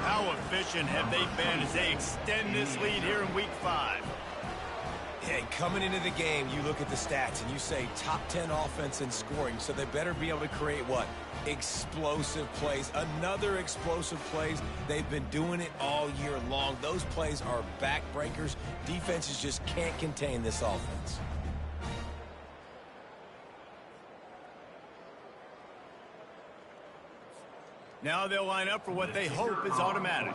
How efficient have they been as they extend this lead here in Week 5? Hey, coming into the game, you look at the stats and you say top 10 offense in scoring, so they better be able to create what? Explosive plays. Another explosive plays. They've been doing it all year long. Those plays are backbreakers. Defenses just can't contain this offense. Now they'll line up for what they hope is automatic.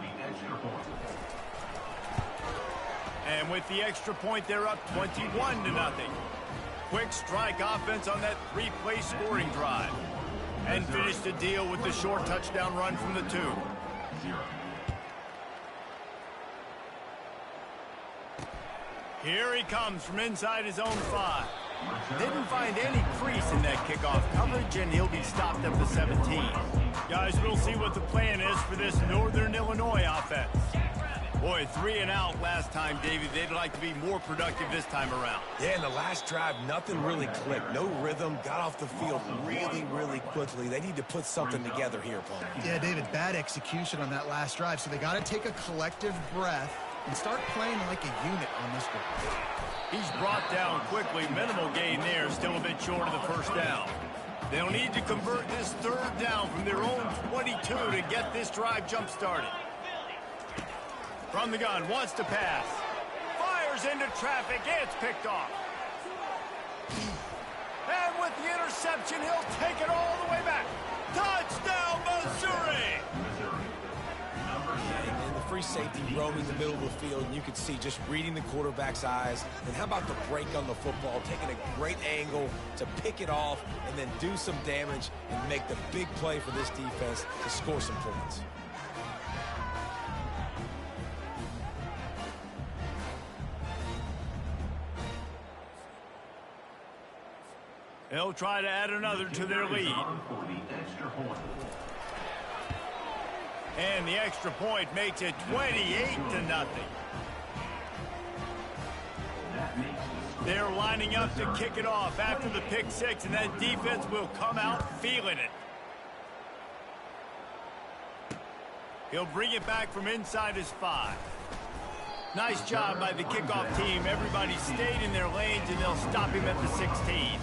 And with the extra point, they're up 21-0. Quick strike offense on that 3-play scoring drive. And finish the deal with the short touchdown run from the 2. Here he comes from inside his own 5. Didn't find any crease in that kickoff coverage, and he'll be stopped at the 17. Guys, we'll see what the plan is for this Northern Illinois offense. Boy, 3 and out last time, Davey. They'd like to be more productive this time around. Yeah, in the last drive, nothing really clicked. No rhythm, got off the field really quickly. They need to put something together here, Paul. Yeah, David, bad execution on that last drive, so they got to take a collective breath and start playing like a unit on this drive. He's brought down quickly. Minimal gain there, still a bit short of the first down. They'll need to convert this 3rd down from their own 22 to get this drive jump-started. From the gun, wants to pass. Fires into traffic, it's picked off. And with the interception, he'll take it all the way back. Touchdown, Missouri! And the free safety roaming the middle of the field, and you can see just reading the quarterback's eyes. And how about the break on the football, taking a great angle to pick it off and then do some damage and make the big play for this defense to score some points. They'll try to add another to their lead. And the extra point makes it 28-0. They're lining up to kick it off after the pick 6, and that defense will come out feeling it. He'll bring it back from inside his 5. Nice job by the kickoff team. Everybody stayed in their lanes, and they'll stop him at the 16.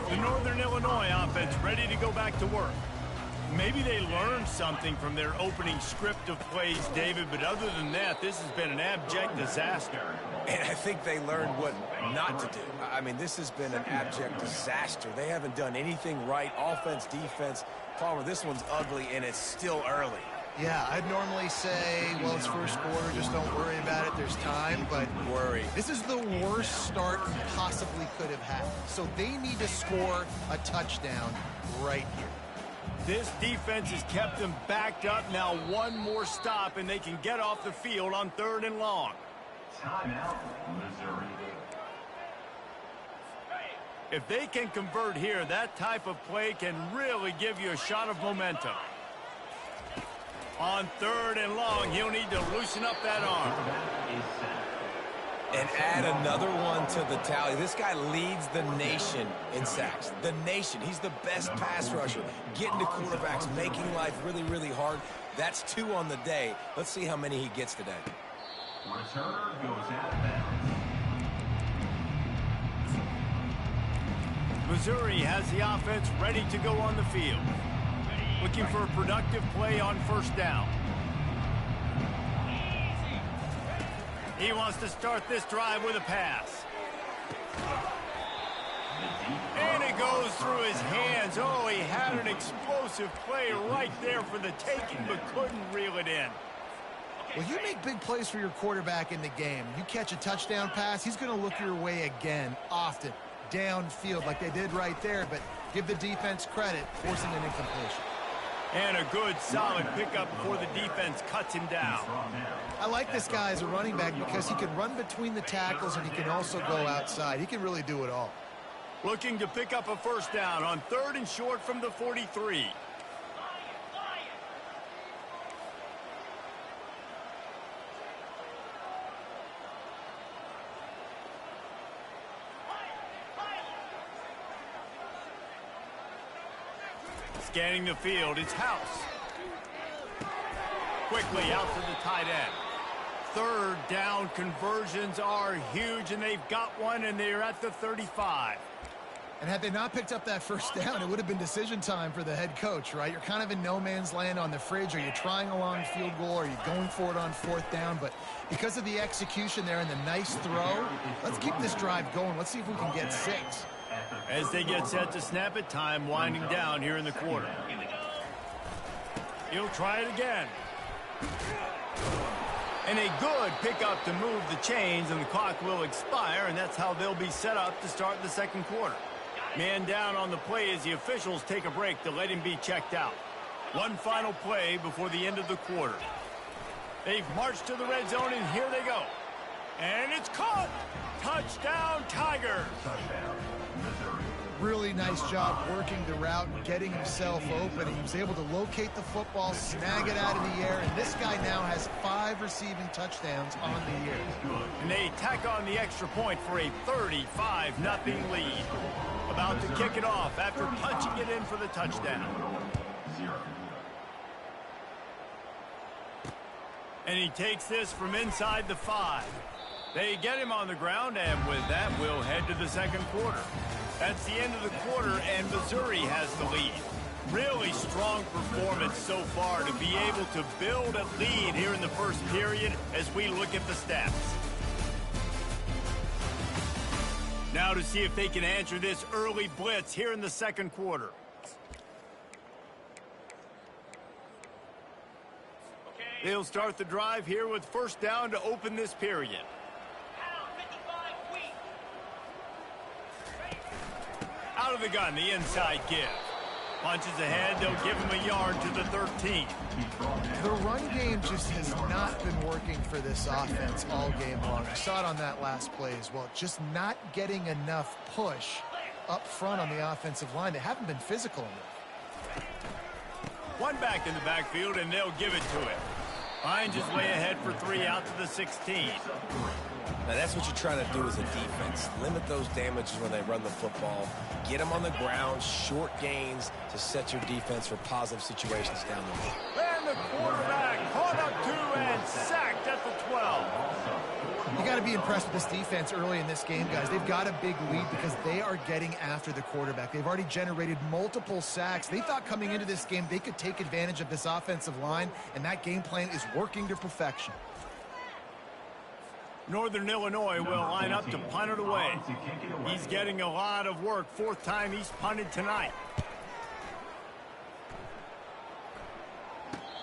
The Northern Illinois offense ready to go back to work. Maybe they learned something from their opening script of plays, David, but other than that, this has been an abject disaster. And I think they learned what not to do. I mean, this has been an abject disaster. They haven't done anything right, offense, defense. Palmer, this one's ugly, and it's still early. Yeah, I'd normally say, well, it's first quarter, just don't worry about it, there's time, but worry. This is the worst start you possibly could have had. So they need to score a touchdown right here. This defense has kept them backed up. Now one more stop, and they can get off the field on 3rd and long. Timeout, Missouri. If they can convert here, that type of play can really give you a shot of momentum. On 3rd and long, he'll need to loosen up that arm. And add another one to the tally. This guy leads the nation in sacks. The nation. He's the best pass rusher. Getting to quarterbacks, making life really hard. That's 2 on the day. Let's see how many he gets today. Returner goes out of bounds. Missouri has the offense ready to go on the field. Looking for a productive play on 1st down. He wants to start this drive with a pass. And it goes through his hands. Oh, he had an explosive play right there for the taking, but couldn't reel it in. Well, you make big plays for your quarterback in the game. You catch a touchdown pass, he's going to look your way again, often, downfield like they did right there, but give the defense credit, forcing an incompletion. And a good, solid pickup before the defense cuts him down. I like this guy as a running back because he can run between the tackles and he can also go outside. He can really do it all. Looking to pick up a 1st down on 3rd and short from the 43. Scanning the field, it's House. quickly out to the tight end. Third down conversions are huge, and they've got one, and they're at the 35. And had they not picked up that first down, it would have been decision time for the head coach, right? You're kind of in no man's land on the fridge. Are you trying a long field goal? Are you going for it on fourth down? But because of the execution there and the nice throw, let's keep this drive going. Let's see if we can get 6. As they get set to snap it, time winding down here in the quarter. He'll try it again. And a good pickup to move the chains, and the clock will expire, and that's how they'll be set up to start the second quarter. Man down on the play as the officials take a break to let him be checked out. One final play before the end of the quarter. They've marched to the red zone, and here they go. And it's caught! Touchdown, Tigers! Really nice job working the route and getting himself open. He was able to locate the football, snag it out of the air, and this guy now has 5 receiving touchdowns on the year. And they tack on the extra point for a 35-0 lead. About to kick it off after punching it in for the touchdown. And he takes this from inside the 5. They get him on the ground, and with that, we'll head to the second quarter. That's the end of the quarter, and Missouri has the lead. Really strong performance so far to be able to build a lead here in the first period as we look at the stats. Now to see if they can answer this early blitz here in the second quarter. They'll start the drive here with first down to open this period. Out of the gun, the inside give. Punches ahead, they'll give him a yard to the 13. The run game just has not been working for this offense all game long. You saw it on that last play as well. Just not getting enough push up front on the offensive line. They haven't been physical enough. One back in the backfield, and they'll give it to him. Finds his way ahead for 3 out to the 16. Now, that's what you're trying to do as a defense. Limit those damages when they run the football. Get them on the ground, short gains to set your defense for positive situations down the road. And the quarterback caught up to and sacked at the 12. You got to be impressed with this defense early in this game, guys. They've got a big lead because they are getting after the quarterback. They've already generated multiple sacks. They thought coming into this game they could take advantage of this offensive line, and that game plan is working to perfection. Northern Illinois will line up to punt it away. He's getting a lot of work. 4th time he's punted tonight.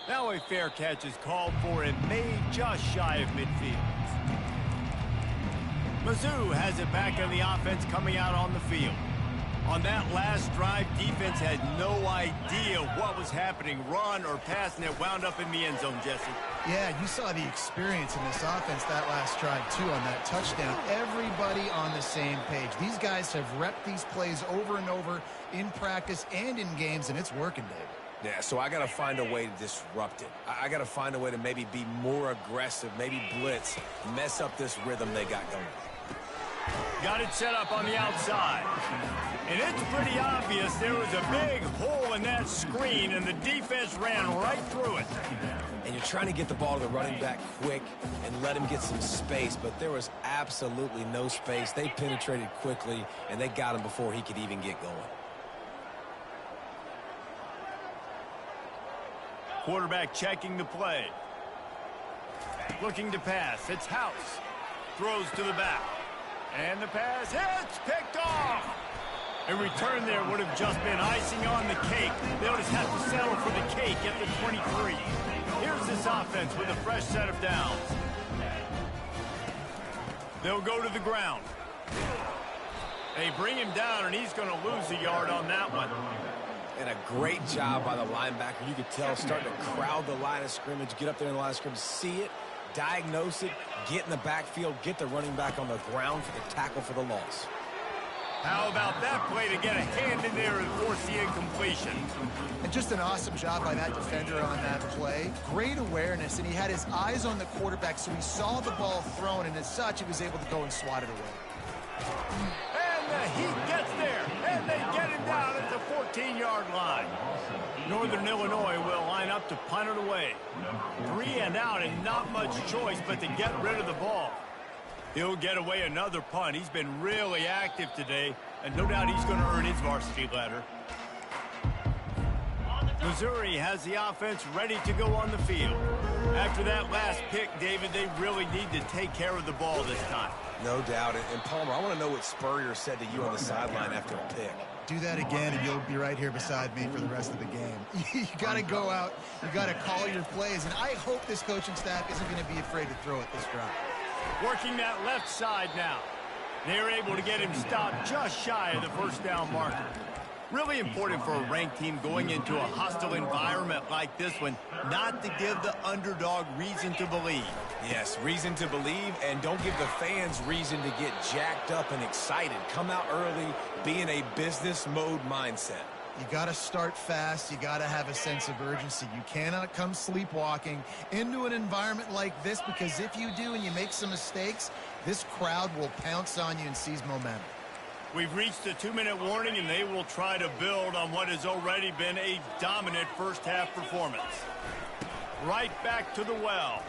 Now a fair catch is called for and made just shy of midfield. Mizzou has it back on the offense coming out on the field. On that last drive, defense had no idea what was happening, run or pass, and it wound up in the end zone, Jesse. Yeah, you saw the experience in this offense that last drive, too, on that touchdown. Everybody on the same page. These guys have repped these plays over and over in practice and in games, and it's working, David. Yeah, so I got to find a way to disrupt it. I got to find a way to maybe be more aggressive, maybe blitz, mess up this rhythm they got going. Got it set up on the outside. And it's pretty obvious there was a big hole in that screen, and the defense ran right through it. And you're trying to get the ball to the running back quick and let him get some space, but there was absolutely no space. They penetrated quickly, and they got him before he could even get going. Quarterback checking the play. Looking to pass. It's House. Throws to the back. And the pass hits, picked off. A return there would have just been icing on the cake. They'll just have to settle for the cake at the 23. Here's this offense with a fresh set of downs. They'll go to the ground. They bring him down, and he's going to lose a yard on that one. And a great job by the linebacker. You could tell starting to crowd the line of scrimmage, get up there in the line of scrimmage, see it, diagnose it, get in the backfield, get the running back on the ground for the tackle for the loss. How about that play to get a hand in there and force the incompletion? And just an awesome job by that defender on that play. Great awareness, and he had his eyes on the quarterback, so he saw the ball thrown, and as such, he was able to go and swat it away. And the Heat gets there, and they get him down at the 14-yard line. Northern Illinois will line up to punt it away. 3 and out and not much choice but to get rid of the ball. He'll get away another punt. He's been really active today, and no doubt he's going to earn his varsity letter. Missouri has the offense ready to go on the field. After that last pick, David, they really need to take care of the ball this time. No doubt. And Palmer, I want to know what Spurrier said to you on the sideline after a pick. Do that again, and you'll be right here beside me for the rest of the game. You got to go out. You got to call your plays, and I hope this coaching staff isn't going to be afraid to throw it this drive. Working that left side now. They're able to get him stopped just shy of the first down marker. Really important for a ranked team going into a hostile environment like this one, not to give the underdog reason to believe. Yes, reason to believe, and don't give the fans reason to get jacked up and excited. Come out early, be in a business mode mindset. You got to start fast. You got to have a sense of urgency. You cannot come sleepwalking into an environment like this, because if you do and you make some mistakes, this crowd will pounce on you and seize momentum. We've reached the 2-minute warning, and they will try to build on what has already been a dominant first-half performance. Right back to the well.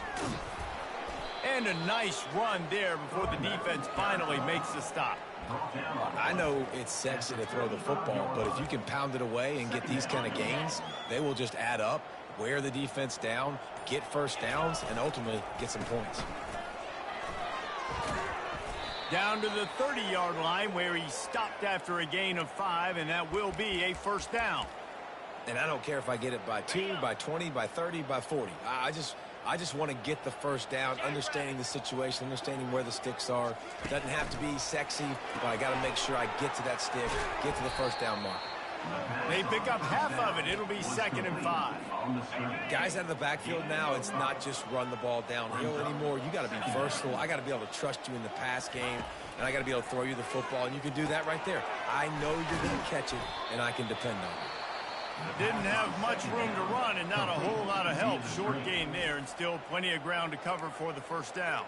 And a nice run there before the defense finally makes the stop. I know it's sexy to throw the football, but if you can pound it away and get these kind of gains, they will just add up, wear the defense down, get first downs, and ultimately get some points. Down to the 30-yard line where he stopped after a gain of 5, and that will be a first down. And I don't care if I get it by 2, by 20, by 30, by 40. I just want to get the first down, understanding the situation, understanding where the sticks are. It doesn't have to be sexy, but I got to make sure I get to that stick, get to the first down mark. They pick up half of it. It'll be 2nd and 5. Guys out of the backfield now, it's not just run the ball downhill anymore. You got to be versatile. I got to be able to trust you in the pass game, and I got to be able to throw you the football, and you can do that right there. I know you're going to catch it, and I can depend on it. Didn't have much room to run and not a whole lot of help. Short gain there, and still plenty of ground to cover for the first down.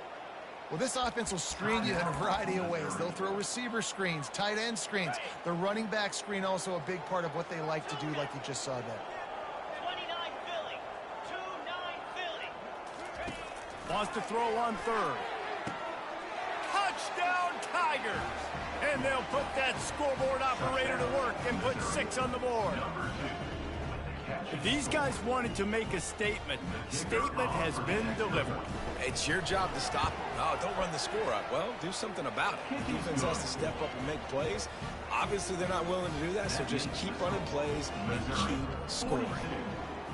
Well, this offense will screen you in a variety of ways. They'll throw receiver screens, tight end screens. The running back screen also a big part of what they like to do, like you just saw there. 29 Philly, 2-9 Philly. Wants to throw on 3rd. Touchdown Tigers! And they'll put that scoreboard operator to work and put 6 on the board. If these guys wanted to make a statement, statement has been delivered. It's your job to stop them. Oh, don't run the score up. Well, do something about it. The defense has to step up and make plays. Obviously, they're not willing to do that, so just keep running plays and keep scoring.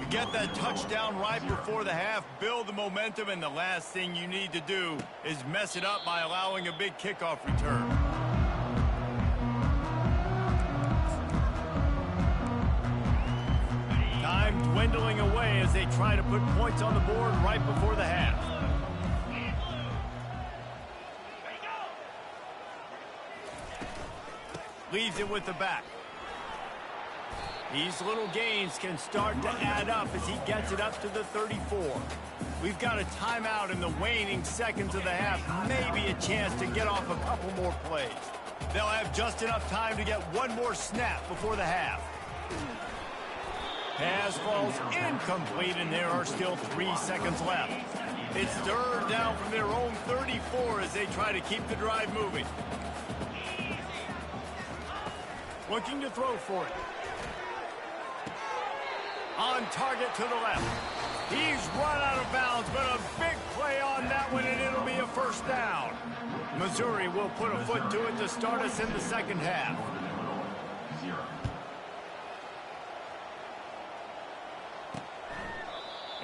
You get that touchdown right before the half, build the momentum, and the last thing you need to do is mess it up by allowing a big kickoff return. Time dwindling away as they try to put points on the board right before the half. Leaves it with the back. These little gains can start to add up as he gets it up to the 34. We've got a timeout in the waning seconds of the half. Maybe a chance to get off a couple more plays. They'll have just enough time to get one more snap before the half. Pass falls incomplete, and there are still 3 seconds left. It's 3rd down from their own 34 as they try to keep the drive moving. Looking to throw for it. On target to the left. He's run out of bounds, but a big play on that one, and it'll be a first down. Missouri will put a foot to it to start us in the second half.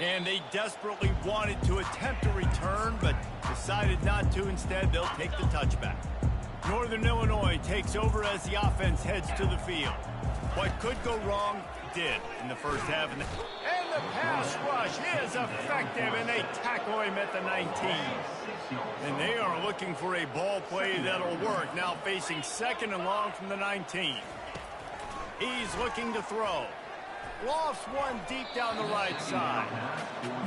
And they desperately wanted to attempt a return, but decided not to. Instead, they'll take the touchback. Northern Illinois takes over as the offense heads to the field. What could go wrong did in the first half. And the pass rush is effective, and they tackle him at the 19. And they are looking for a ball play that'll work. Now facing 2nd and long from the 19. He's looking to throw. Lofts one deep down the right side.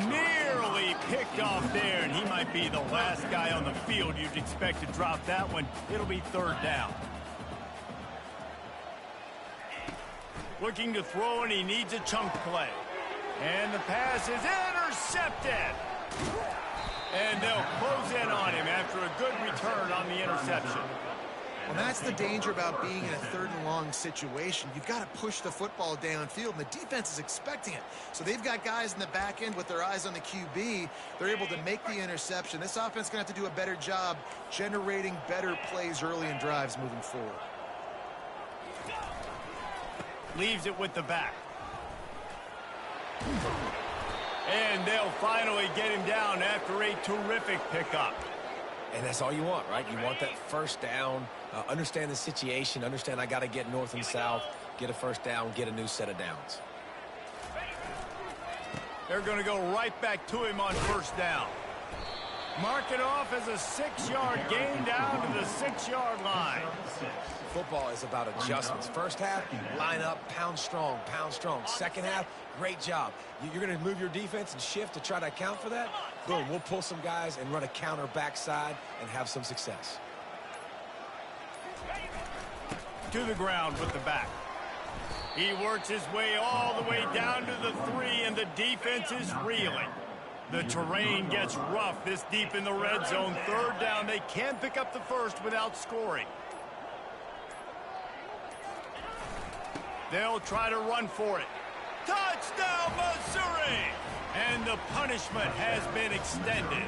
Nearly picked off there, and he might be the last guy on the field you'd expect to drop that one. It'll be 3rd down. Looking to throw, and he needs a chunk play. And the pass is intercepted. And they'll close in on him after a good return on the interception. Well, that's the danger about being in a third and long situation. You've got to push the football downfield, and the defense is expecting it. So they've got guys in the back end with their eyes on the QB. They're able to make the interception. This offense is going to have to do a better job generating better plays early in drives moving forward. Leaves it with the back. And they'll finally get him down after a terrific pickup. And that's all you want, right? You want that first down, understand the situation, understand I got to get north and south, get a first down, get a new set of downs. They're going to go right back to him on first down. Mark it off as a 6-yard gain down to the 6-yard line. Football is about adjustments. First half, line up, pound strong, pound strong. Second half, great job. You're going to move your defense and shift to try to account for that? Boom, we'll pull some guys and run a counter backside and have some success. To the ground with the back. He works his way all the way down to the 3, and the defense is reeling. The terrain gets rough this deep in the red zone. Third down, they can't pick up the first without scoring. They'll try to run for it. Touchdown, Missouri! And the punishment has been extended.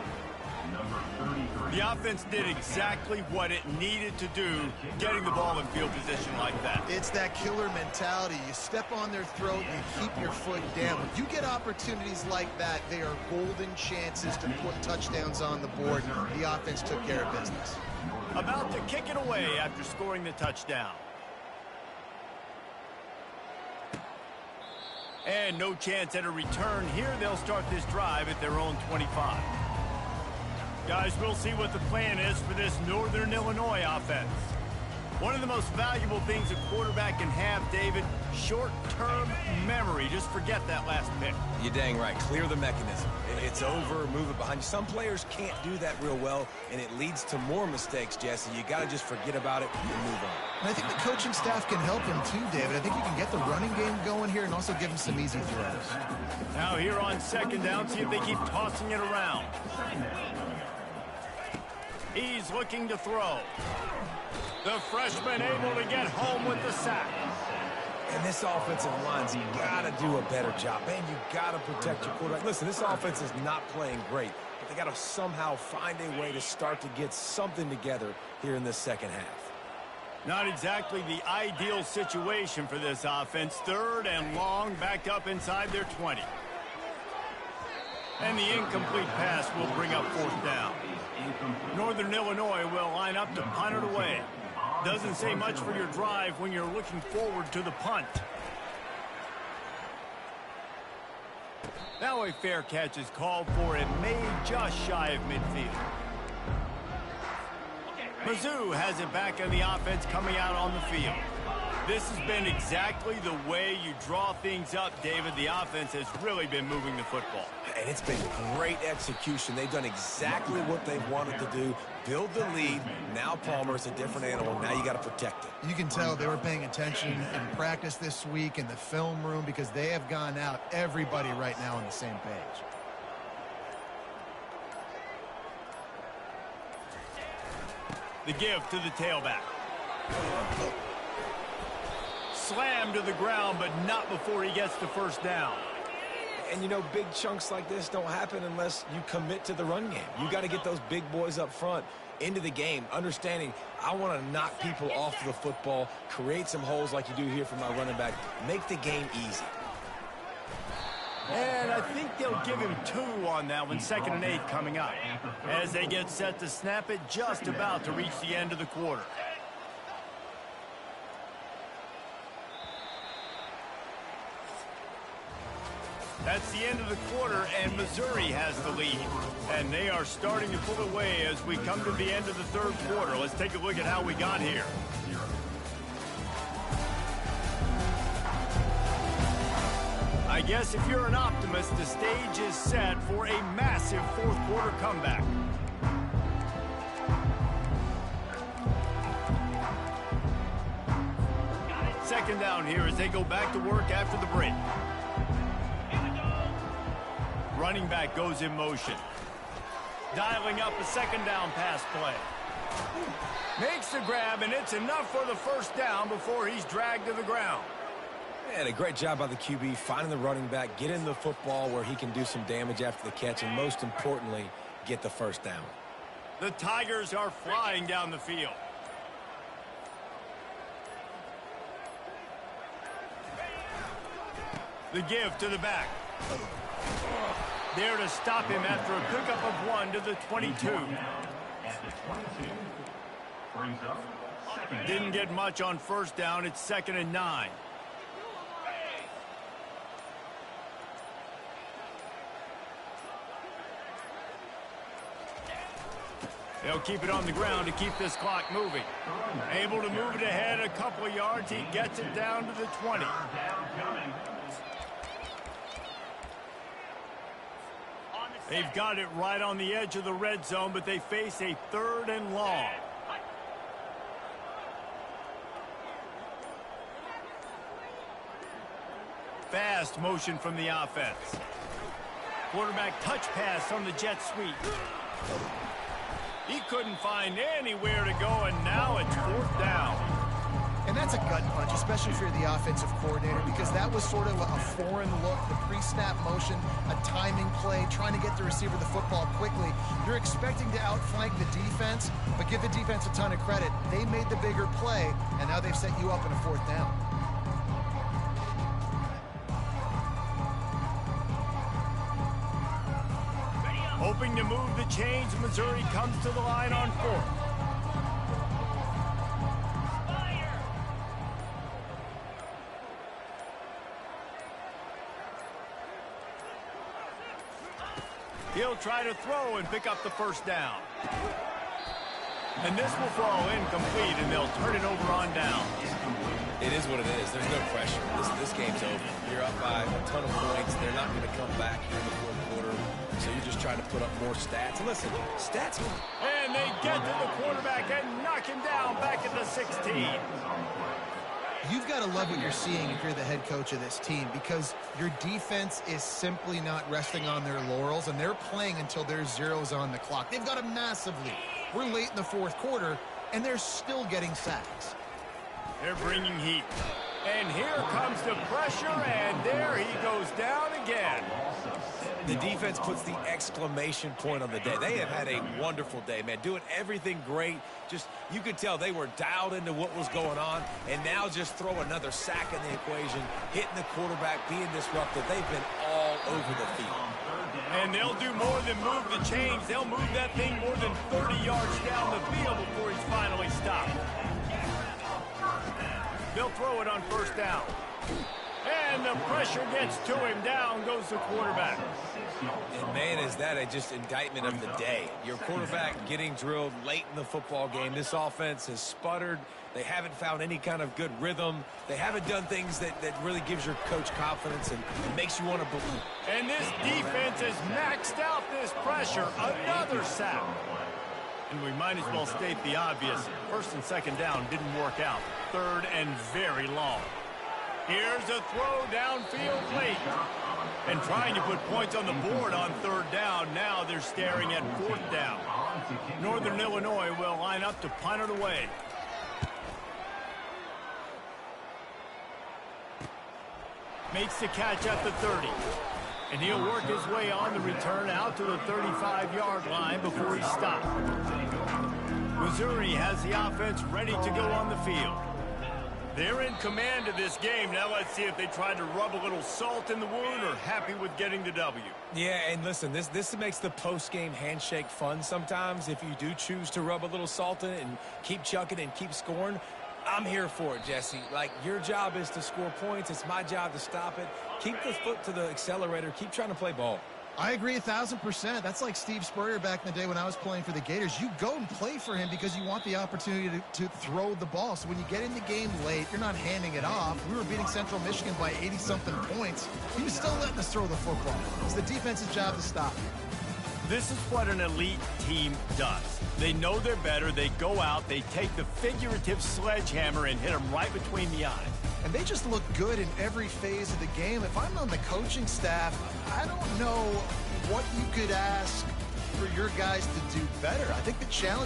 The offense did exactly what it needed to do, getting the ball in field position like that. It's that killer mentality. You step on their throat, you keep your foot down. When you get opportunities like that, they are golden chances to put touchdowns on the board. The offense took care of business. About to kick it away after scoring the touchdown. And no chance at a return here. They'll start this drive at their own 25. Guys, we'll see what the plan is for this Northern Illinois offense. One of the most valuable things a quarterback can have, David, short-term memory. Just forget that last pick. You're dang right. Clear the mechanism. It's over, move it behind you. Some players can't do that real well, and it leads to more mistakes, Jesse. You got to just forget about it and move on. And I think the coaching staff can help him too, David. I think you can get the running game going here and also give him some easy throws. Now here on second down, see if they keep tossing it around. He's looking to throw. The freshman able to get home with the sack. And this offensive line's got to do a better job. Man, you got to protect your quarterback. Listen, this offense is not playing great, but they got to somehow find a way to start to get something together here in this second half. Not exactly the ideal situation for this offense. Third and long, backed up inside their 20. And the incomplete pass will bring up fourth down. Northern Illinois will line up to punt it away. Doesn't say much for your drive when you're looking forward to the punt. Now a fair catch is called for and made just shy of midfield. Mizzou has it back on the offense coming out on the field. This has been exactly the way you draw things up, David. The offense has really been moving the football. And it's been great execution. They've done exactly what they wanted to do. Build the lead. Now Palmer's a different animal. Now you got to protect it. You can tell they were paying attention in practice this week in the film room because they have gone out, everybody right now on the same page. The give to the tailback. Slammed to the ground, but not before he gets the first down. And, you know, big chunks like this don't happen unless you commit to the run game. You got to get those big boys up front into the game, understanding I want to knock people off the football, create some holes like you do here for my running back, make the game easy. And I think they'll give him 2 on that one, 2nd and 8 coming up. As they get set to snap it, just about to reach the end of the quarter. That's the end of the quarter, and Missouri has the lead. And they are starting to pull away as we come to the end of the third quarter. Let's take a look at how we got here. I guess if you're an optimist, the stage is set for a massive fourth quarter comeback. second down here as they go back to work after the break. Running back goes in motion. Dialing up a second down pass play. Makes the grab, and it's enough for the first down before he's dragged to the ground. And a great job by the QB finding the running back, getting the football where he can do some damage after the catch, and most importantly, get the first down. The Tigers are flying down the field. The give to the back. There to stop him after a pickup of 1 to the 22. At the 22. Brings up second. Didn't get much on first down. It's 2nd and 9. They'll keep it on the ground to keep this clock moving. Able to move it ahead a couple of yards. He gets it down to the 20. They've got it right on the edge of the red zone, but they face a 3rd and long. Fast motion from the offense. Quarterback touch pass on the jet sweep. He couldn't find anywhere to go, and now it's 4th down. And that's a gut punch, especially if you're the offensive coordinator, because that was sort of a foreign look, the pre-snap motion, a timing play, trying to get the receiver the football quickly. You're expecting to outflank the defense, but give the defense a ton of credit. They made the bigger play, and now they've set you up in a 4th down. Hoping to move the chains, Missouri comes to the line on 4th. He'll try to throw and pick up the first down. And this will fall incomplete, and they'll turn it over on down. It is what it is. There's no pressure. This game's over. You're up by a ton of points. They're not going to come back here in the 4th quarter. So you're just trying to put up more stats. And listen, stats. And they get to the quarterback and knock him down back at the 16. You've got to love what you're seeing if you're the head coach of this team, because your defense is simply not resting on their laurels, and they're playing until there's zeros on the clock. They've got a massive lead. We're late in the 4th quarter, and they're still getting sacks. They're bringing heat. And here comes the pressure, and there he goes down again. The defense puts the exclamation point on the day. They have had a wonderful day, man, doing everything great. Just, you could tell they were dialed into what was going on, and now just throw another sack in the equation, hitting the quarterback, being disruptive. They've been all over the field. And they'll do more than move the chains. They'll move that thing more than 30 yards down the field before he's finally stopped. They'll throw it on first down. And the pressure gets to him. Down goes the quarterback. And man, is that a just indictment of the day. Your quarterback getting drilled late in the football game. This offense has sputtered. They haven't found any kind of good rhythm. They haven't done things that really gives your coach confidence and makes you want to believe. And this defense has maxed out this pressure. Another sack. And we might as well state the obvious. 1st and 2nd down didn't work out. 3rd and very long. Here's a throw downfield late. And trying to put points on the board on 3rd down. Now they're staring at 4th down. Northern Illinois will line up to punt it away. Makes the catch at the 30. And he'll work his way on the return out to the 35-yard line before he's stopped. Missouri has the offense ready to go on the field. They're in command of this game. Now let's see if they try to rub a little salt in the wound or happy with getting the W. Yeah, and listen, this makes the post-game handshake fun sometimes. If you do choose to rub a little salt in it and keep chucking and keep scoring, I'm here for it, Jesse. Like, your job is to score points. It's my job to stop it. Keep the foot to the accelerator. Keep trying to play ball. I agree 1,000%. That's like Steve Spurrier back in the day when I was playing for the Gators. You go and play for him because you want the opportunity to throw the ball. So when you get in the game late, you're not handing it off. We were beating Central Michigan by 80-something points. He was still letting us throw the football. It's the defense's job to stop it. This is what an elite team does. They know they're better. They go out. They take the figurative sledgehammer and hit them right between the eyes. and they just look good in every phase of the game. If I'm on the coaching staff, I don't know what you could ask for your guys to do better. I think the challenge